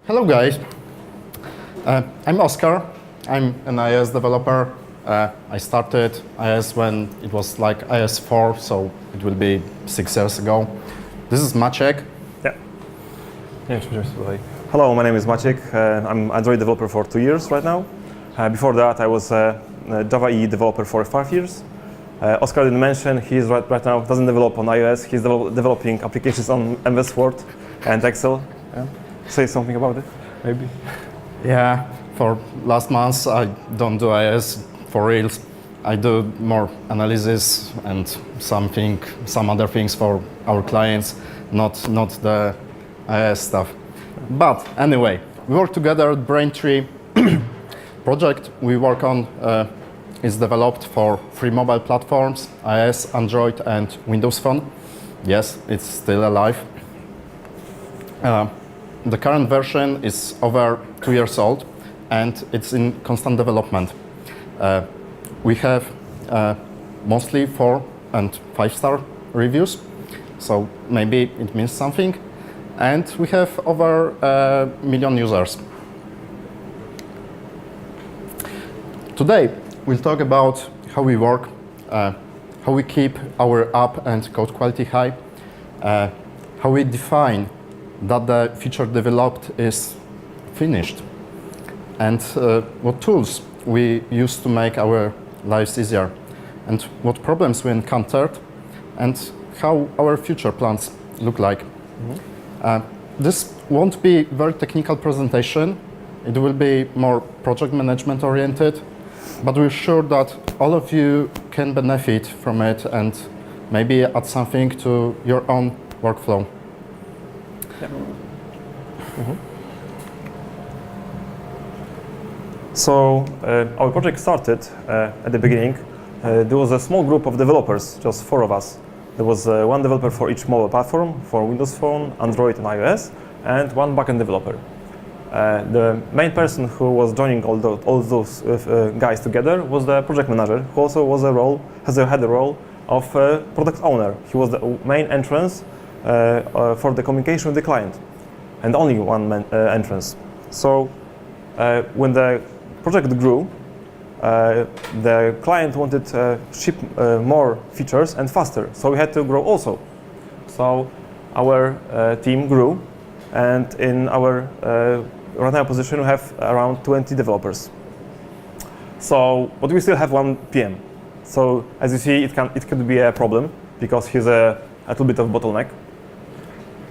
Hello guys, I'm Oskar. I'm an iOS developer. I started iOS when it was like iOS 4, so it will be 6 years ago. This is Maciek. Yeah. Hello, my name is Maciek. I'm Android developer for 2 years right now. Before that, I was a Java EE developer for 5 years. Oskar didn't mention he's right now doesn't develop on iOS. He's developing applications on MS Word and Excel. Yeah. Say something about it, maybe. Yeah, for last months I don't do iOS for reals. I do more analysis and some other things for our clients, not the iOS stuff. But anyway, we work together at Braintree. Project we work on is developed for 3 mobile platforms, iOS, Android and Windows Phone. Yes, it's still alive. The current version is over 2 years old and it's in constant development. We have mostly 4 and 5-star reviews, so maybe it means something. And we have over 1 million users. Today we'll talk about how we work, how we keep our app and code quality high, how we define that the feature developed is finished, and what tools we use to make our lives easier, and what problems we encountered, and how our future plans look like. This won't be a very technical presentation. It will be more project management oriented, but we're sure that all of you can benefit from it and maybe add something to your own workflow. Yeah. So our project started at the beginning. There was a small group of developers, just 4 of us. There was 1 developer for each mobile platform, for Windows Phone, Android and iOS, and 1 backend developer. The main person who was joining all those guys together was the project manager, who also had the role of product owner. He was the main entrance for the communication with the client, and only one entrance. So when the project grew, the client wanted to ship more features and faster, so we had to grow also. So our team grew, and in our right now position we have around 20 developers. So, but we still have 1 PM. So as you see, it could be a problem because he's a little bit of bottleneck.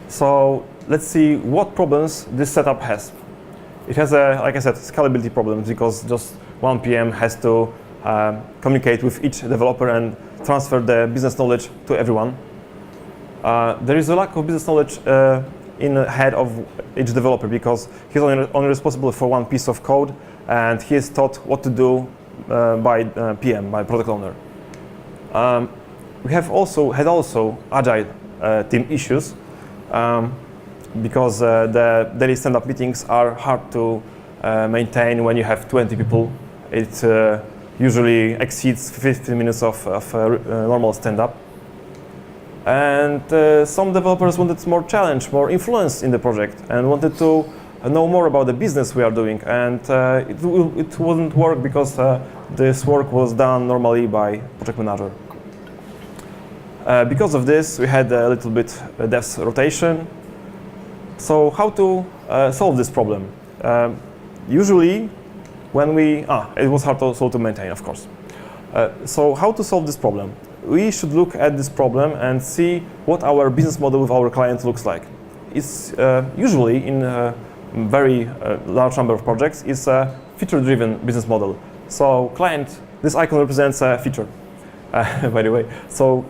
So let's see what problems this setup has. It has like I said, scalability problems because just 1 PM has to communicate with each developer and transfer the business knowledge to everyone. There is a lack of business knowledge in the head of each developer because he's only responsible for 1 piece of code, and he is taught what to do by PM, by product owner. We have also had agile team issues. Because the daily stand-up meetings are hard to maintain when you have 20 people. It usually exceeds 15 minutes of normal stand-up. And some developers wanted more challenge, more influence in the project, and wanted to know more about the business we are doing. And it wouldn't work because this work was done normally by project manager. Because of this, we had a little bit devs rotation. So how to solve this problem? Usually, when it was hard also to maintain, of course. So how to solve this problem? We should look at this problem and see what our business model with our client looks like. It's usually in a very large number of projects, it's a feature-driven business model. So this icon represents a feature. By the way, so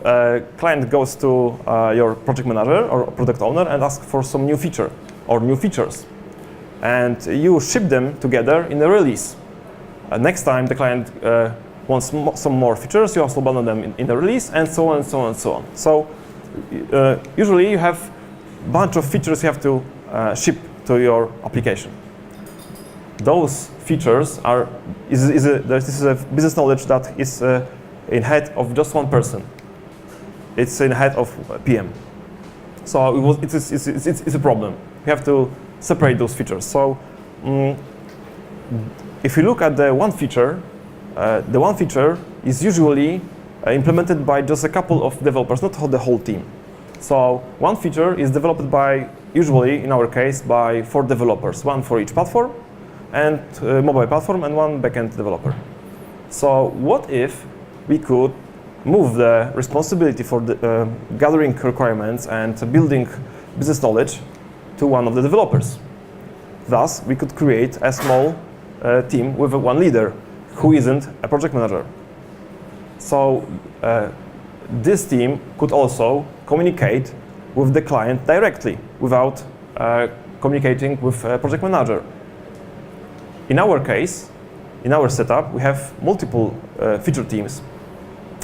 client goes to your project manager or product owner and asks for some new feature or new features, and you ship them together in a release. Next time the client wants some more features, you also bundle them in the release, and so on and so on and so on. So usually you have a bunch of features you have to ship to your application. Those features this is a business knowledge that is in head of just 1 person. It's in head of PM. So it's a problem. We have to separate those features. So if you look at the one feature is usually implemented by just a couple of developers, not the whole team. So one feature is developed by, usually in our case, by 4 developers, 1 for each platform, and mobile platform, and 1 backend developer. So what if we could move the responsibility for the, gathering requirements and building business knowledge to one of the developers? Thus, we could create a small team with one leader who isn't a project manager. So this team could also communicate with the client directly without communicating with a project manager. In our case, in our setup, we have multiple feature teams.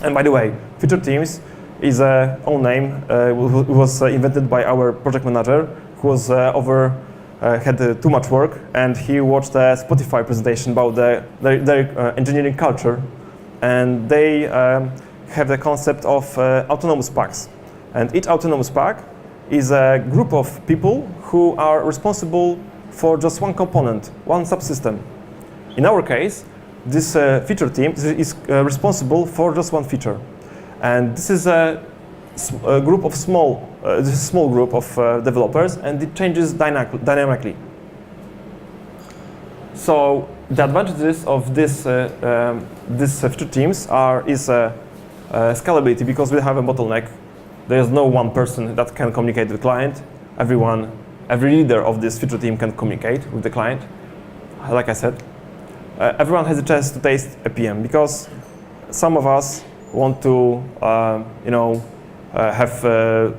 And by the way, feature teams is a own name. It was invented by our project manager, who was had too much work, and he watched a Spotify presentation about their engineering culture, and they have the concept of autonomous packs. And each autonomous pack is a group of people who are responsible for just one component, one subsystem. In our case, this feature team is responsible for just one feature. And this is a group of small group of developers, and it changes dynamically. So the advantages of this feature teams is scalability, because we have a bottleneck. There is no one person that can communicate with the client. Every leader of this feature team can communicate with the client. Like I said, everyone has a chance to taste a PM, because some of us want to, have a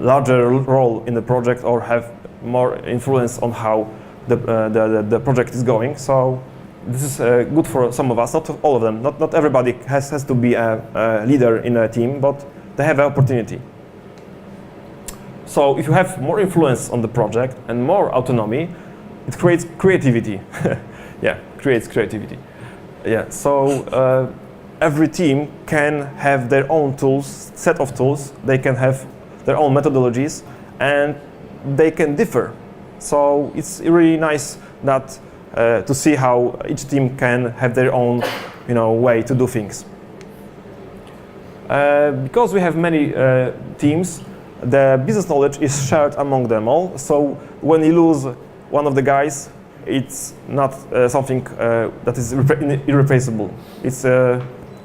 larger role in the project or have more influence on how the project is going. So this is good for some of us, not all of them. Not everybody has to be a leader in a team, but they have an opportunity. So if you have more influence on the project and more autonomy, it creates creativity. Yeah, creates creativity. Yeah, so every team can have their own tools, set of tools. They can have their own methodologies, and they can differ. So it's really nice that to see how each team can have their own, way to do things. Because we have many teams, the business knowledge is shared among them all. So when you lose one of the guys, it's not something that is irreplaceable.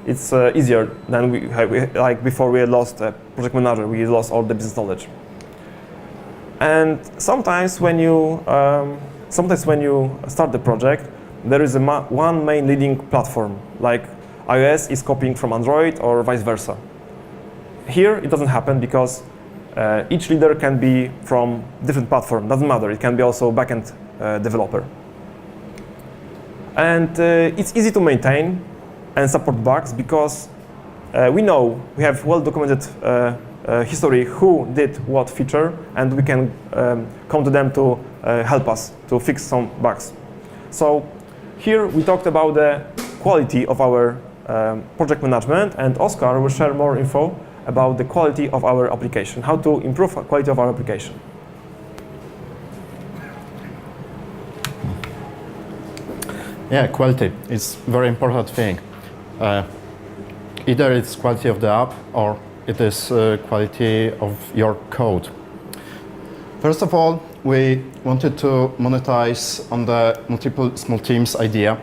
It's easier than like before we had lost a project manager. We lost all the business knowledge. And sometimes when you start the project, there is one main leading platform, like iOS is copying from Android or vice versa. Here it doesn't happen, because each leader can be from different platform. Doesn't matter. It can be also backend developer. And it's easy to maintain and support bugs, because we know we have well-documented history who did what feature, and we can come to them to help us to fix some bugs. So here we talked about the quality of our project management, and Oskar will share more info about the quality of our application, how to improve the quality of our application. Yeah, quality is very important thing. Either it's quality of the app or it is quality of your code. First of all, we wanted to monetize on the multiple small teams idea.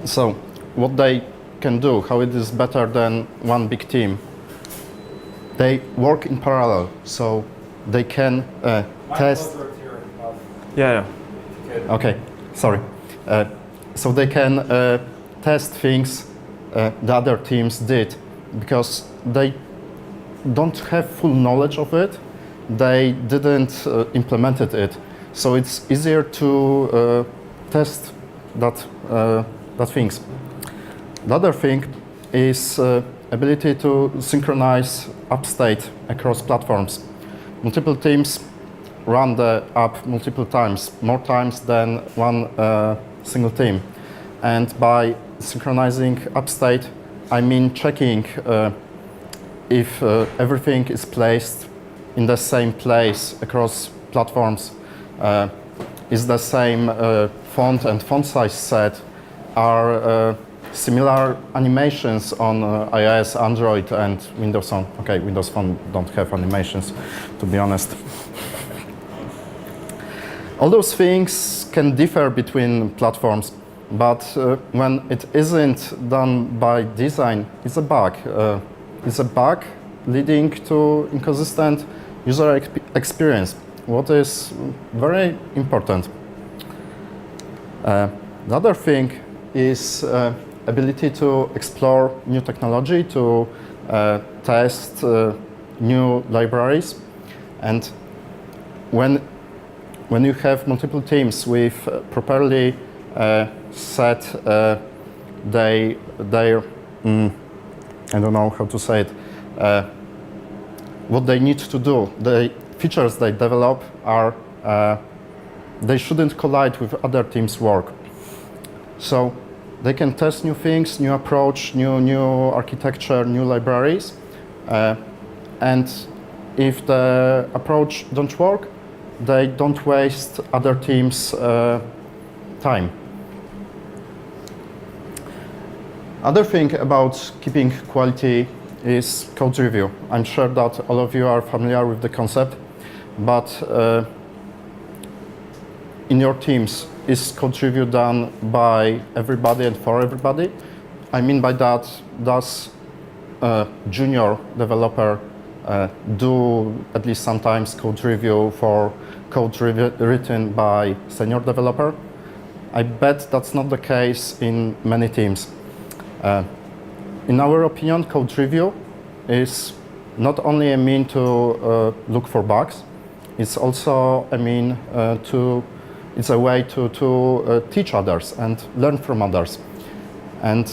So what they can do, how it is better than one big team. They work in parallel, so they can test. Yeah. Okay, sorry. So they can test things the other teams did, because they don't have full knowledge of it. They didn't implemented it, so it's easier to test that things. The other thing is ability to synchronize app state across platforms. Multiple teams run the app multiple times, more times than one single team. And by synchronizing app state, I mean checking if everything is placed in the same place across platforms is the same font and font size set, are similar animations on iOS, Android, and Windows Phone. Okay, Windows Phone don't have animations, to be honest. All those things can differ between platforms, but when it isn't done by design, it's a bug. It's a bug leading to inconsistent user experience, what is very important. The other thing is ability to explore new technology, to test new libraries, and when you have multiple teams with properly set their I don't know how to say it, what they need to do, the features they develop are they shouldn't collide with other teams' work. So they can test new things, new approach, new architecture, new libraries, and if the approach don't work, they don't waste other teams' time. Other thing about keeping quality is code review. I'm sure that all of you are familiar with the concept, but in your teams, is code review done by everybody and for everybody? I mean by that, does a junior developer do at least sometimes code review for code written by senior developer? I bet that's not the case in many teams. In our opinion, code review is not only a mean to look for bugs, it's also a mean it's a way to teach others and learn from others. And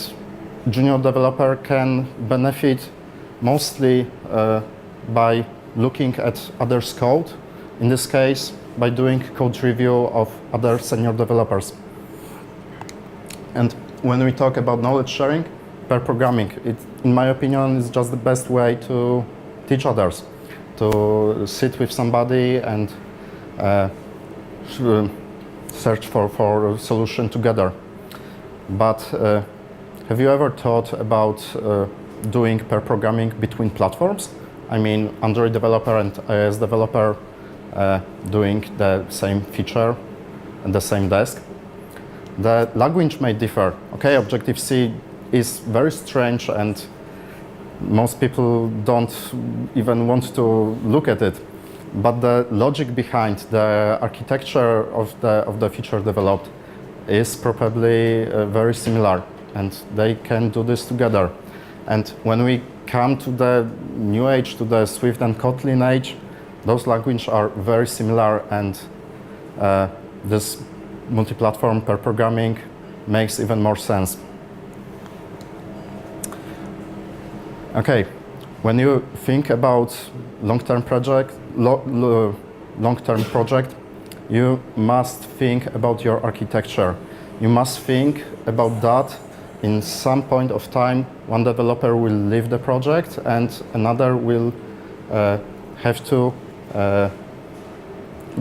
junior developer can benefit mostly by looking at others' code, in this case, by doing code review of other senior developers. And when we talk about knowledge sharing, pair programming, in my opinion, is just the best way to teach others, to sit with somebody and search for a solution together. But have you ever thought about doing pair programming between platforms? I mean, Android developer and iOS developer doing the same feature and the same desk. The language may differ. Okay, Objective-C is very strange and most people don't even want to look at it. But the logic behind the architecture of the feature developed is probably very similar, and they can do this together. And when we come to the new age, to the Swift and Kotlin age, those languages are very similar, and this multi-platform pair programming makes even more sense. Okay, when you think about long-term project, you must think about your architecture. You must think about that. In some point of time, one developer will leave the project and another will have to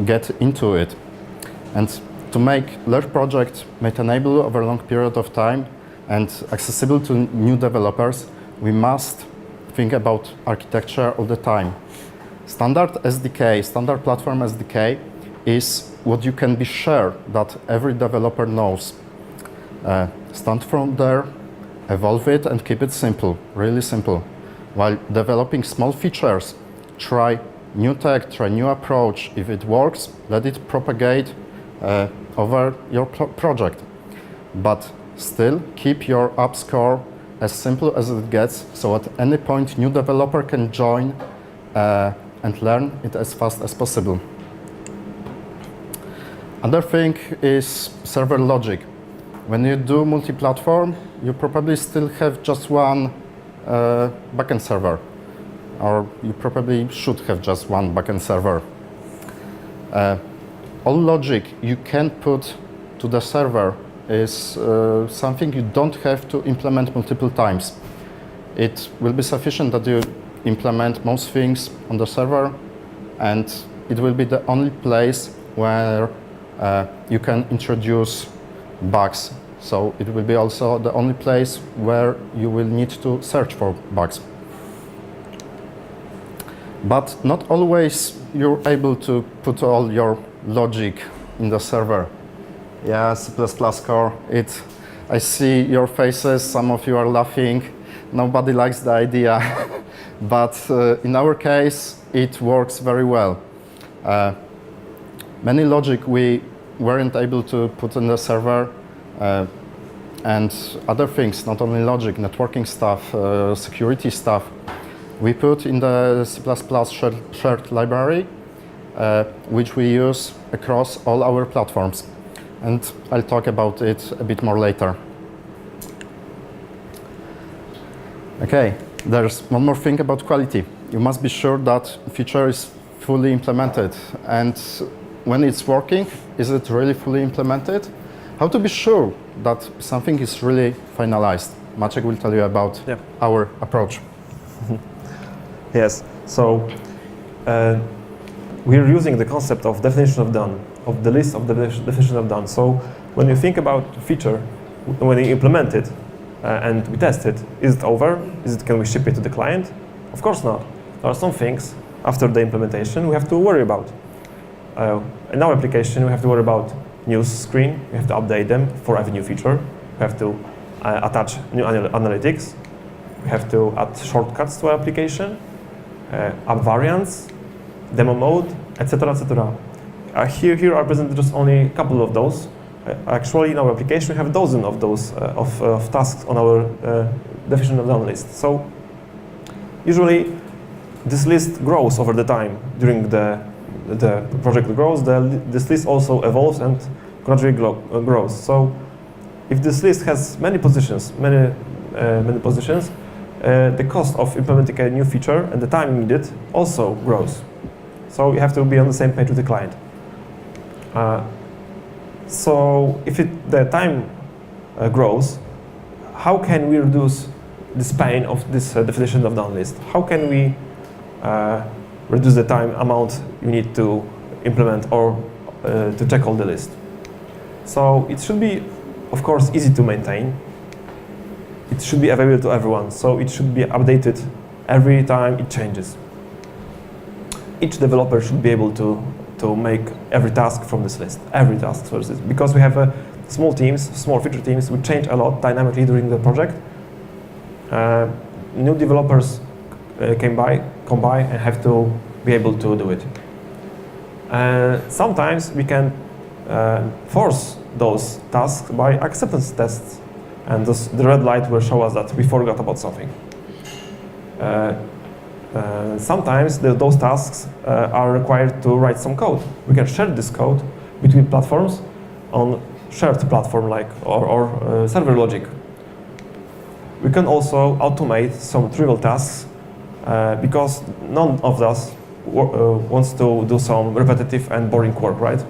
get into it. And to make large project maintainable over a long period of time and accessible to new developers, we must think about architecture all the time. Standard SDK, standard platform SDK, is what you can be sure that every developer knows. Start from there, evolve it, and keep it simple, really simple. While developing small features, try new tech, try new approach. If it works, let it propagate over your project. But still, keep your app score as simple as it gets, so at any point, new developer can join and learn it as fast as possible. Other thing is server logic. When you do multi-platform, you probably still have just one backend server, or you probably should have just one backend server. All logic you can put to the server is something you don't have to implement multiple times. It will be sufficient that you implement most things on the server, and it will be the only place where you can introduce bugs. So it will be also the only place where you will need to search for bugs. But not always you're able to put all your logic in the server. Yeah, C++ core, I see your faces, some of you are laughing. Nobody likes the idea, but in our case, it works very well. Many logic we weren't able to put in the server, and other things, not only logic, networking stuff, security stuff, we put in the C++ shared library, which we use across all our platforms. And I'll talk about it a bit more later. Okay, there's one more thing about quality. You must be sure that feature is fully implemented. And when it's working, is it really fully implemented? How to be sure that something is really finalized? Maciej will tell you about our approach. Yes, so we're using the concept of definition of done, of the list of the definition of done. So when you think about the feature, when you implement it and we test it, is it over? Can we ship it to the client? Of course not. There are some things after the implementation we have to worry about. In our application, we have to worry about news screen. We have to update them for every new feature. We have to attach new analytics. We have to add shortcuts to our application, add variants, demo mode, etc., etc. Here are presented just only a couple of those. Actually, in our application, we have dozens of those of tasks on our definition of done list. So usually, this list grows over the time. During the project grows, this list also evolves and gradually grows. So if this list has many positions, many positions, the cost of implementing a new feature and the time needed also grows. So you have to be on the same page with the client. So if the time grows, how can we reduce this pain of this definition of done list? How can we reduce the time amount you need to implement or to check all the list? So it should be, of course, easy to maintain. It should be available to everyone, so it should be updated every time it changes. Each developer should be able to make every task from this list, because we have small teams, small feature teams, we change a lot dynamically during the project. New developers come by and have to be able to do it. Sometimes we can force those tasks by acceptance tests, and the red light will show us that we forgot about something. Sometimes those tasks are required to write some code. We can share this code between platforms on shared platform or server logic. We can also automate some trivial tasks because none of us wants to do some repetitive and boring work, right?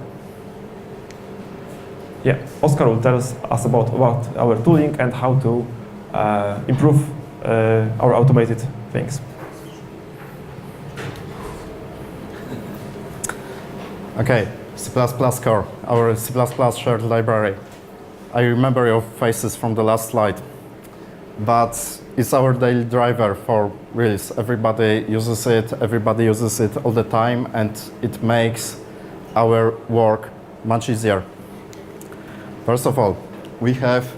Yeah, Oskar will tell us about our tooling and how to improve our automated things. Okay, C++ core, our C++ shared library. I remember your faces from the last slide, but it's our daily driver for reals. Everybody uses it all the time, and it makes our work much easier. First of all, we have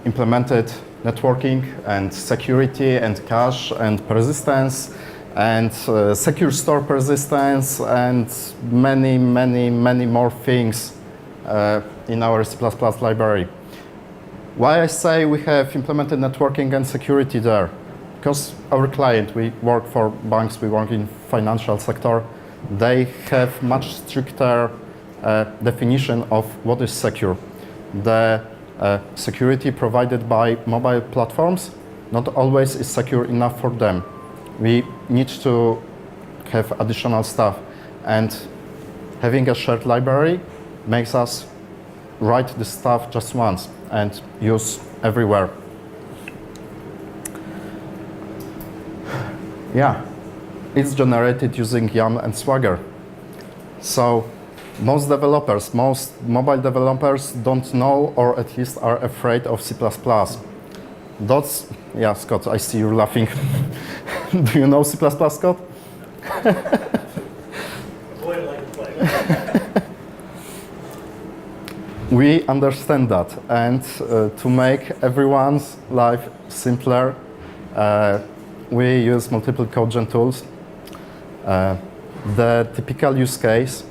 implemented networking and security and cache and persistence and secure store persistence and many more things in our C++ library. Why I say we have implemented networking and security there? Because our client, we work for banks, we work in financial sector, they have much stricter definition of what is secure. The security provided by mobile platforms not always is secure enough for them. We need to have additional stuff, and having a shared library makes us write the stuff just once and use everywhere. Yeah, it's generated using YAML and Swagger. So most developers, most mobile developers don't know or at least are afraid of C++. That's, yeah, Scott, I see you laughing. Do you know C++, Scott? We understand that, and to make everyone's life simpler, we use multiple code gen tools. The typical use case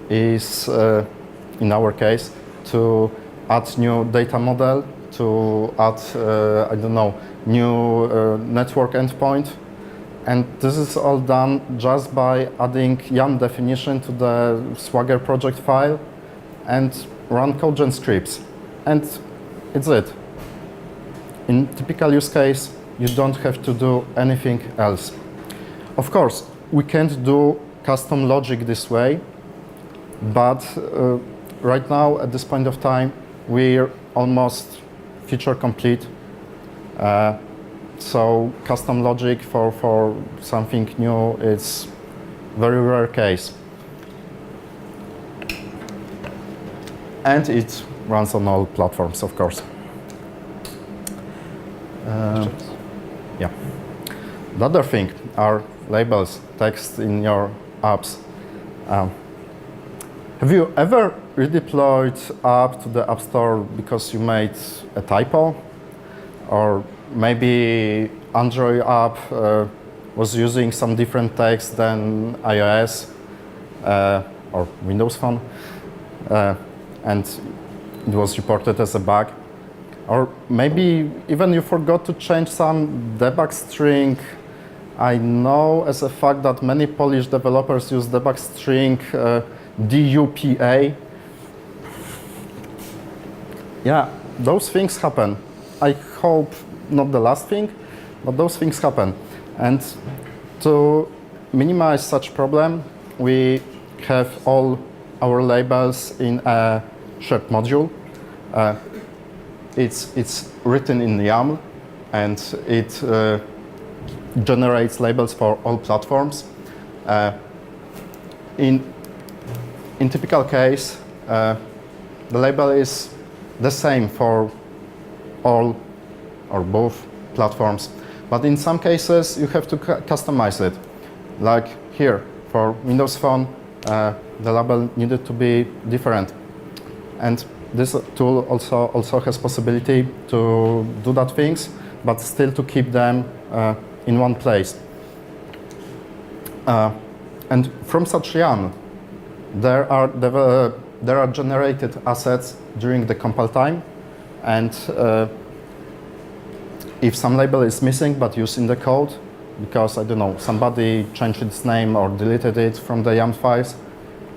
is, in our case, to add new data model, to add, I don't know, new network endpoint. And this is all done just by adding YAML definition to the Swagger project file and run code gen scripts. And it's it. In typical use case, you don't have to do anything else. Of course, we can't do custom logic this way, but right now, at this point of time, we're almost feature complete. So custom logic for something new is very rare case. And it runs on all platforms, of course. Yeah. The other thing are labels, text in your apps. Have you ever redeployed app to the App Store because you made a typo? Or maybe Android app was using some different text than iOS or Windows Phone, and it was reported as a bug. Or maybe even you forgot to change some debug string. I know as a fact that many Polish developers use debug string DUPA. Yeah, those things happen. I hope not the last thing, but those things happen. And to minimize such problem, we have all our labels in a shared module. It's written in YAML, and it generates labels for all platforms. In typical case, the label is the same for all or both platforms, but in some cases you have to customize it. Like here, for Windows Phone, the label needed to be different, and this tool also has possibility to do that things, but still to keep them in one place. And from such YAML, there are generated assets during the compile time, and if some label is missing but used in the code, because I don't know, somebody changed its name or deleted it from the YAML files,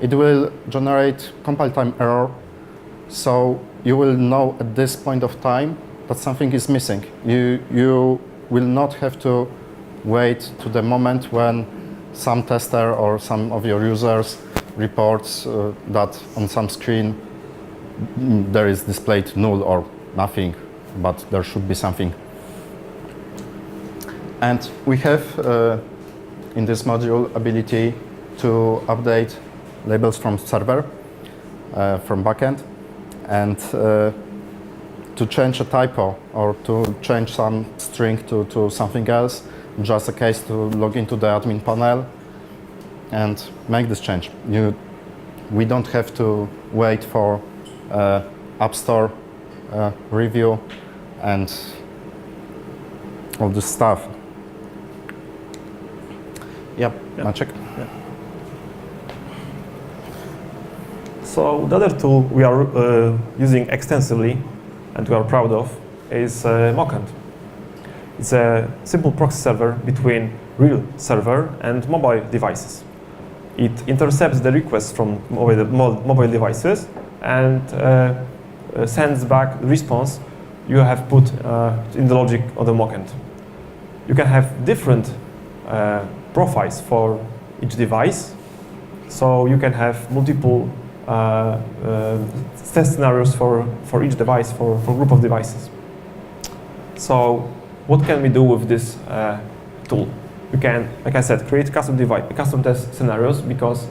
it will generate compile time error. So you will know at this point of time that something is missing. You will not have to wait to the moment when some tester or some of your users reports that on some screen there is displayed null or nothing, but there should be something. And we have in this module ability to update labels from server, from backend, and to change a typo or to change some string to something else, just a case to log into the admin panel and make this change. We don't have to wait for App Store review and all this stuff. Yep, Maciek. Yeah. So the other tool we are using extensively and we are proud of is Mockend. It's a simple proxy server between real server and mobile devices. It intercepts the requests from mobile devices and sends back the response you have put in the logic of the Mockend. You can have different profiles for each device, so you can have multiple test scenarios for each device, for group of devices. So what can we do with this tool? We can, like I said, create custom test scenarios, because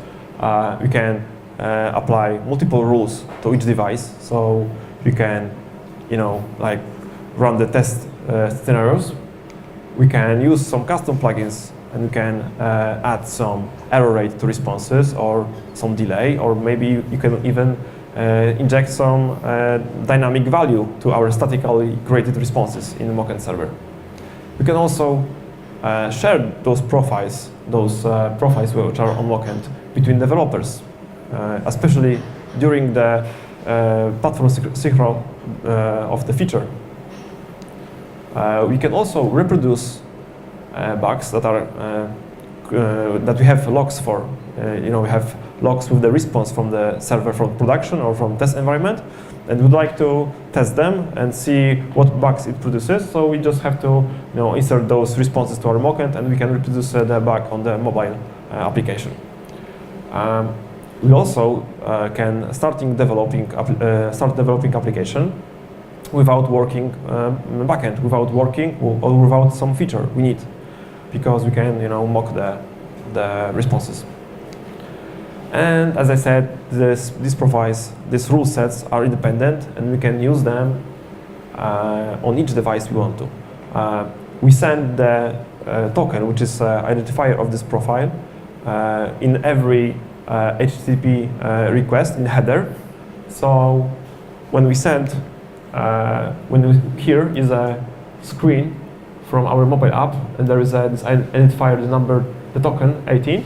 we can apply multiple rules to each device. So we can, like run the test scenarios. We can use some custom plugins, and we can add some error rate to responses or some delay, or maybe you can even inject some dynamic value to our statically created responses in the mockend server. We can also share those profiles which are on mockend between developers, especially during the platform synchro of the feature. We can also reproduce bugs that are that we have logs for. We have logs with the response from the server from production or from test environment, and we'd like to test them and see what bugs it produces. So we just have to insert those responses to our mockend, and we can reproduce the bug on the mobile application. We also can start developing application without working backend, without working or without some feature we need, because we can mock the responses. And as I said, these rule sets are independent, and we can use them on each device we want to. We send the token, which is identifier of this profile, in every HTTP request in header. So when we send, here is a screen from our mobile app, and there is this identifier, the number, the token 18,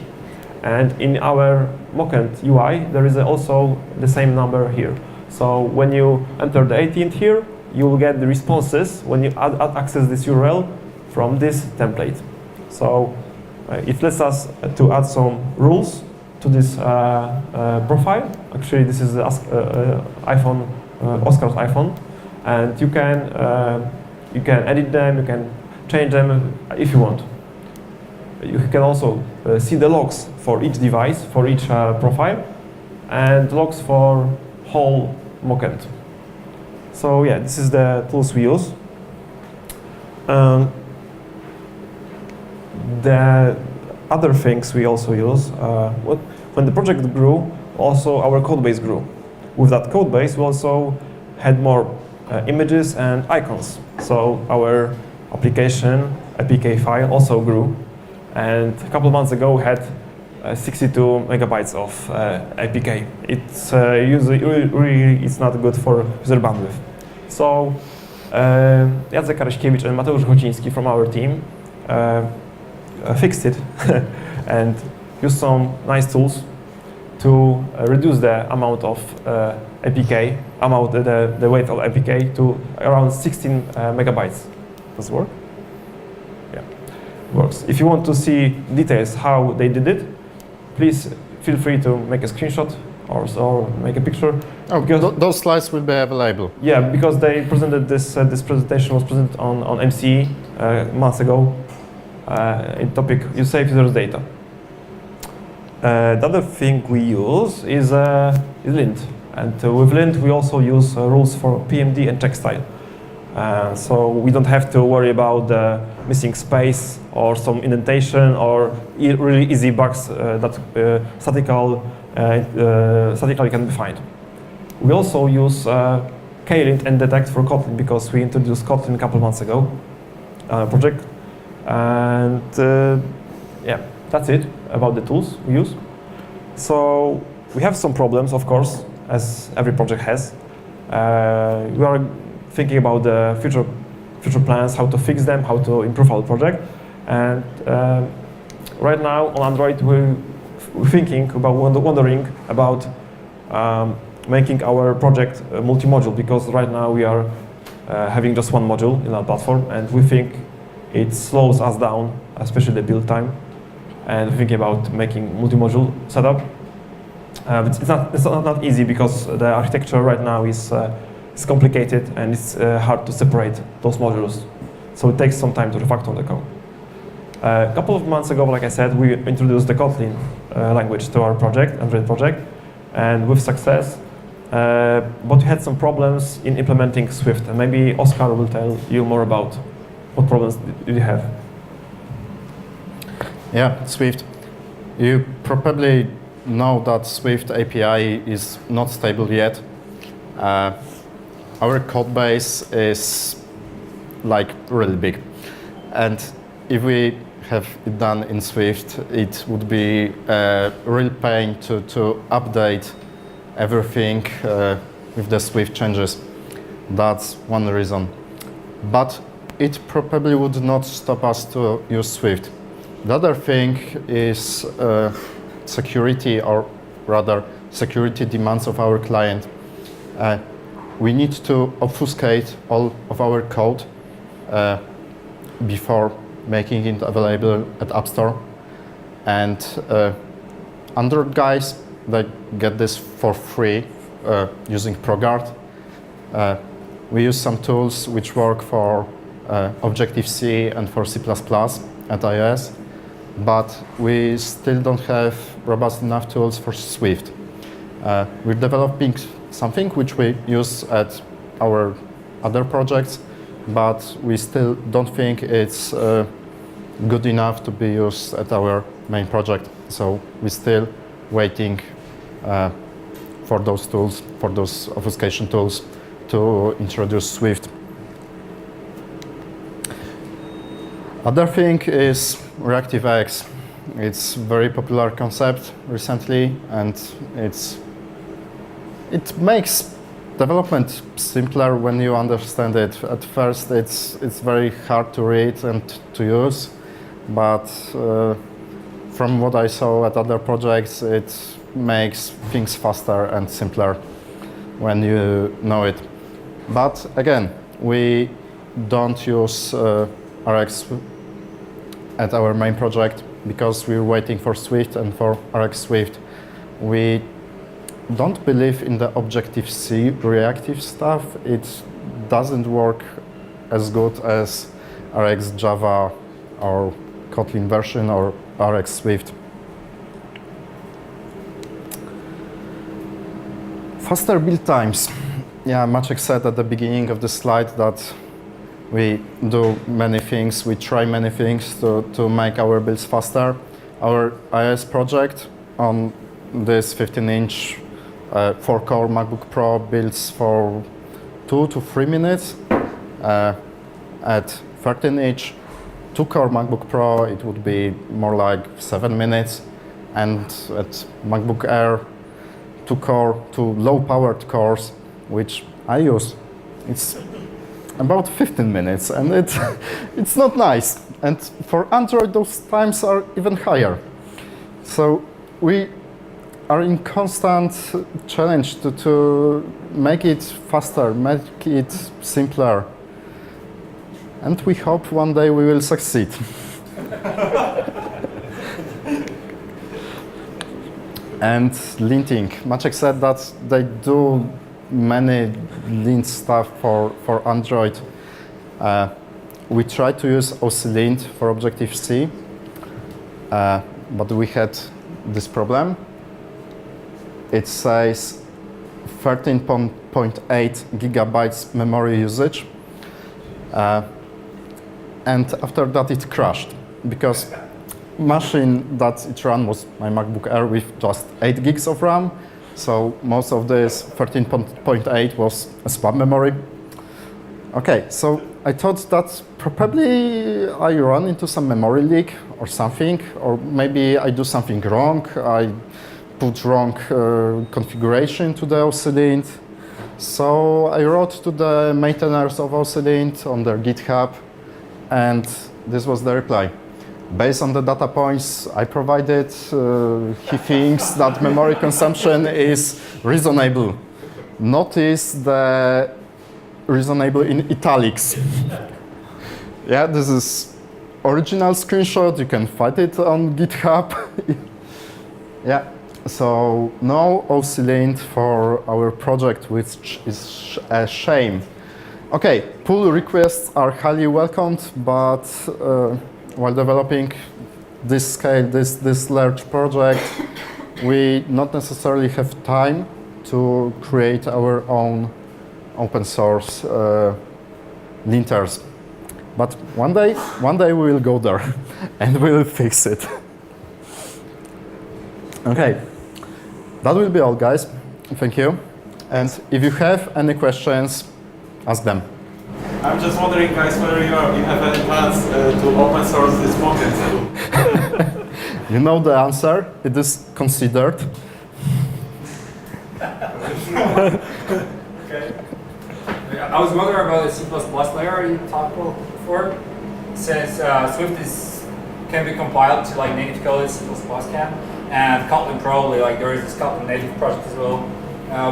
and in our mockend UI there is also the same number here. So when you enter the 18th here, you will get the responses when you access this URL from this template. So it lets us to add some rules to this profile. Actually, this is the iPhone, Oscar's iPhone, and you can edit them, you can change them if you want. You can also see the logs for each device, for each profile, and logs for whole mockend. So yeah, this is the tools we use. The other things we also use, when the project grew, also our code base grew. With that code base, we also had more images and icons. So our application, APK file, also grew. And a couple of months ago, we had 62 megabytes of APK. It's really it's not good for user bandwidth. So Maciej Karaś and Mateusz Chociński from our team fixed it and used some nice tools to reduce the amount of APK, the weight of APK to around 16 megabytes. Does it work? Yeah, it works. If you want to see details how they did it, please feel free to make a screenshot or make a picture. Oh, because those slides will be available. Yeah, because they presented this presentation was presented on MCE months ago. In topic, you save users' data. The other thing we use is lint, and with lint we also use rules for PMD and check style. So we don't have to worry about the missing space or some indentation or really easy bugs that statically can be found. We also use klint and detect for Kotlin because we introduced Kotlin a couple months ago project. And yeah, that's it about the tools we use. So we have some problems, of course, as every project has. We are thinking about the future plans, how to fix them, how to improve our project. And right now on Android, we're thinking about wondering about making our project multi-module, because right now we are having just one module in our platform, and we think it slows us down, especially the build time, and thinking about making multi-module setup. But it's not easy because the architecture right now is complicated, and it's hard to separate those modules. So it takes some time to refactor the code. A couple of months ago, like I said, we introduced the Kotlin language to our project, Android project, and with success. But we had some problems in implementing Swift, and maybe Oskar will tell you more about what problems did you have? Yeah, Swift. You probably know that Swift API is not stable yet. Our code base is like really big, and if we have it done in Swift, it would be a real pain to update everything with the Swift changes. That's one reason. But it probably would not stop us to use Swift. The other thing is security, or rather security demands of our client. We need to obfuscate all of our code before making it available at App Store. And Android guys, they get this for free using ProGuard. We use some tools which work for Objective-C and for C++ at iOS, but we still don't have robust enough tools for Swift. We're developing something which we use at our other projects, but we still don't think it's good enough to be used at our main project. So we're still waiting for those tools, for those obfuscation tools, to introduce Swift. Other thing is ReactiveX. It's a very popular concept recently, and it makes development simpler when you understand it. At first, it's very hard to read and to use, but from what I saw at other projects, it makes things faster and simpler when you know it. But again, we don't use RX at our main project because we're waiting for Swift and for RX Swift. We don't believe in the Objective-C reactive stuff. It doesn't work as good as RX Java or Kotlin version or RX Swift. Faster build times. Yeah, Maciej said at the beginning of the slide that we do many things, we try many things to make our builds faster. Our iOS project on this 15-inch 4-core MacBook Pro builds for 2 to 3 minutes. At 13-inch 2-core MacBook Pro, it would be more like 7 minutes. And at MacBook Air 2-core, 2 low-powered cores, which I use, it's about 15 minutes, and it's not nice. And for Android, those times are even higher. So we are in constant challenge to make it faster, make it simpler. And we hope one day we will succeed. And linting. Maciej said that they do many lint stuff for Android. We tried to use OCLint for Objective-C, but we had this problem. It says 13.8 gigabytes memory usage, and after that it crashed because machine that it ran was my MacBook Air with just 8 gigs of RAM. So most of this 13.8 was a swap memory. Okay, so I thought that probably I run into some memory leak or something, or maybe I do something wrong. I put wrong configuration to the OCLint. So I wrote to the maintainers of OCLint on their GitHub, and this was the reply. Based on the data points I provided, he thinks that memory consumption is reasonable. Notice the reasonable in italics. Yeah, this is original screenshot. You can find it on GitHub. Yeah, so no OCLint for our project, which is a shame. Okay, pull requests are highly welcomed, but while developing this scale, this large project, we not necessarily have time to create our own open source linters. But one day we will go there and we will fix it. Okay, That will be all, guys. Thank you. And if you have any questions, ask them. I'm just wondering, guys, whether you have any plans to open source this project too. You know the answer. It is considered. Okay. I was wondering about the C++ layer you talked about before. Since Swift can be compiled to like native code as C++ can, and Kotlin probably there is this Kotlin native project as well.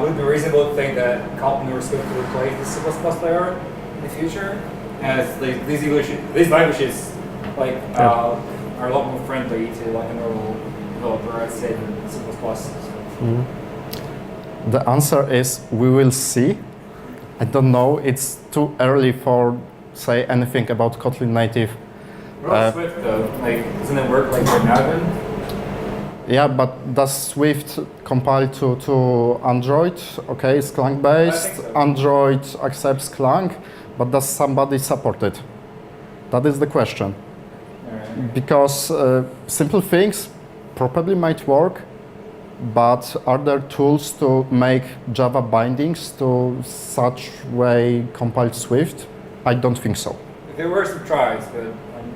Would it be reasonable to think that Kotlin or Swift will replace the C++ layer in the future, as these languages are a lot more friendly to a normal developer, I'd say, than C++. The answer is we will see. I don't know. It's too early for say anything about Kotlin native. Swift though, doesn't it work like Maven? Yeah, but does Swift compile to Android? Okay, it's Clang based. I think so. Android accepts Clang, but does somebody support it? That is the question. Alright. Because simple things probably might work, but are there tools to make Java bindings to such way compiled Swift? I don't think so. There were some tries, but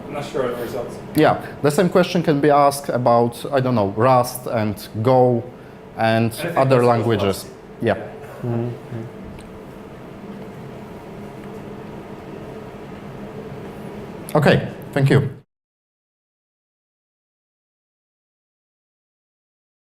I'm not sure of the results. Yeah, the same question can be asked about, I don't know, Rust and Go and think other C++. languages. Yeah. Okay, thank you.